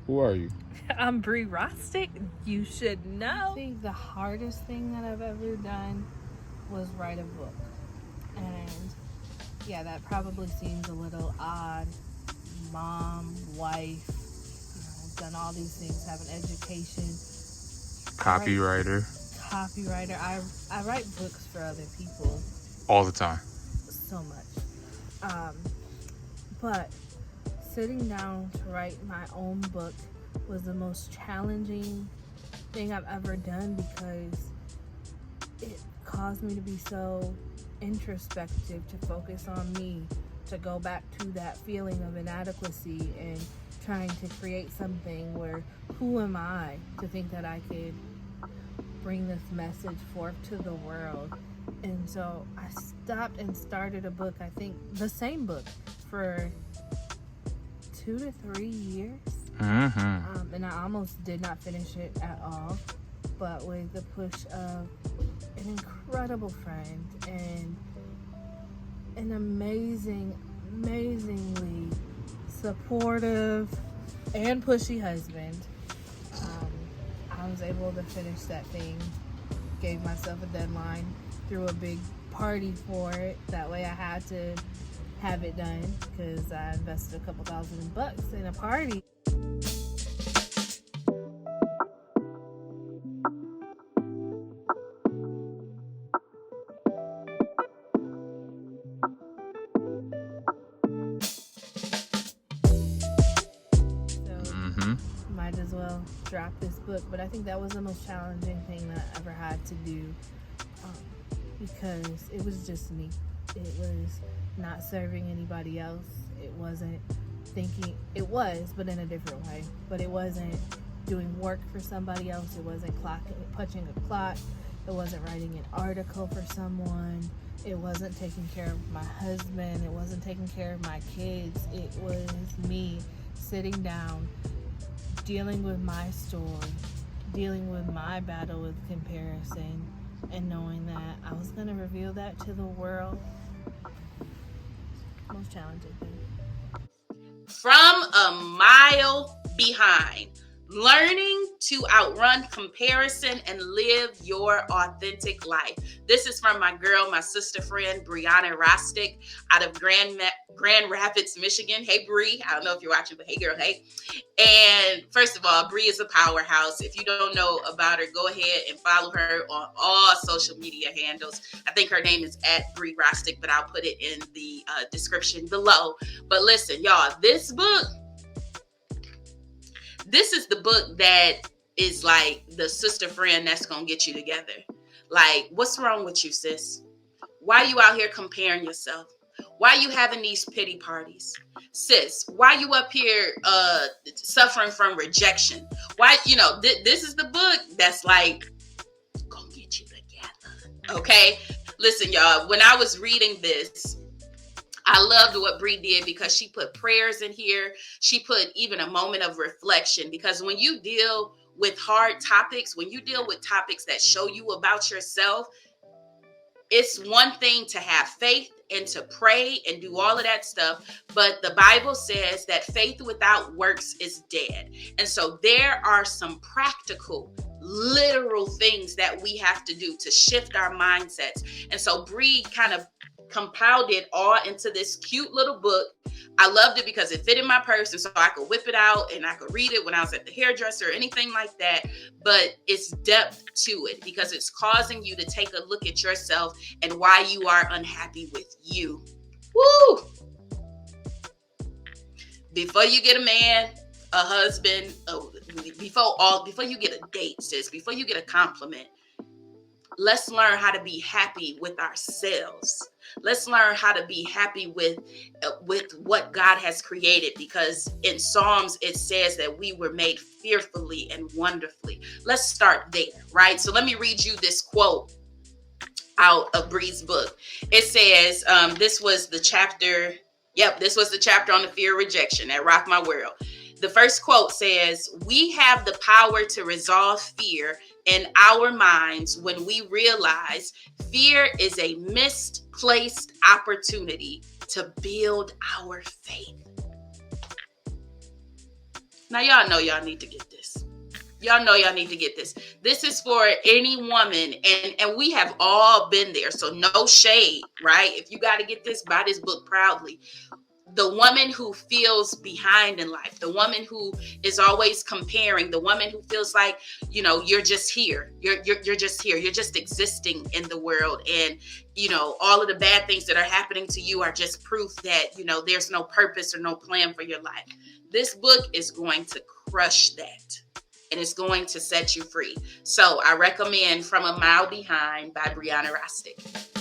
Who are you? I'm Bree Rostic. You should know. I think the hardest thing that I've ever done was write a book. And yeah, that probably seems a little odd. Mom, wife, done all these things, have an education. Copywriter. Copywriter. I write books for other people All the time. so much. But sitting down to write my own book was the most challenging thing I've ever done because it caused me to be so introspective, to focus on me, to go back to that feeling of inadequacy and trying to create something where who am I to think that I could bring this message forth to the world. And so I stopped and started a book, I think the same book, for 2 to 3 years. And I almost did not finish it at all, but with the push of an incredible friend and an amazingly supportive and pushy husband, I was able to finish that thing. Gave myself a deadline, threw a big party for it. That way I had to have it done because I invested a couple $1,000 in a party. Might as well drop this book. But I think that was the most challenging thing that I ever had to do, because it was just me. It was not serving anybody else. It wasn't thinking, it was, but in a different way. But it wasn't doing work for somebody else. It wasn't punching a clock. It wasn't writing an article for someone. It wasn't taking care of my husband. It wasn't taking care of my kids. It was me sitting down, dealing with my story, dealing with my battle with comparison, and knowing that I was going to reveal that to the world. Most challenging thing. From a mile behind. Learning to outrun comparison and live your authentic life. This is from my girl, my sister friend, Brianna Rostic, out of Grand Rapids, Michigan. Hey, Bree. I don't know if you're watching, but hey, girl, hey. And first of all, Bree is a powerhouse. If you don't know about her, go ahead and follow her on all social media handles. I think her name is @Bree Rostic, but I'll put it in the description below. But listen, y'all, this is the book that is like the sister friend that's going to get you together. Like, what's wrong with you, sis? Why you out here comparing yourself? Why you having these pity parties? Sis, why you up here suffering from rejection? Why, this is the book that's like, going to get you together. Okay? Listen, y'all, when I was reading this, I loved what Bree did because she put prayers in here. She put even a moment of reflection, because when you deal with hard topics, when you deal with topics that show you about yourself, it's one thing to have faith and to pray and do all of that stuff. But the Bible says that faith without works is dead. And so there are some practical, literal things that we have to do to shift our mindsets. And so Bree kind of compiled it all into this cute little book. I loved it because it fit in my purse, and so I could whip it out and I could read it when I was at the hairdresser or anything like that. But it's depth to it because it's causing you to take a look at yourself and why you are unhappy with you. Woo! Before you get a man, a husband, before you get a date, sis, before you get a compliment, let's learn how to be happy with ourselves. Let's learn how to be happy with what God has created, because in Psalms it says that we were made fearfully and wonderfully. Let's start there, right? So let me read you this quote out of Bree's book. It says, this was the chapter on the fear of rejection at Rock My World. The first quote says, "We have the power to resolve fear in our minds when we realize fear is a misplaced opportunity to build our faith." Now, y'all know y'all need to get this. Y'all know y'all need to get this. This is for any woman, and we have all been there, so no shade, right? If you got to get this, buy this book proudly. The woman who feels behind in life, the woman who is always comparing, the woman who feels like, you know, you're just here. You're just here. You're just existing in the world. And, you know, all of the bad things that are happening to you are just proof that, you know, there's no purpose or no plan for your life. This book is going to crush that. And it's going to set you free. So I recommend From a Mile Behind by Brianna Rostic.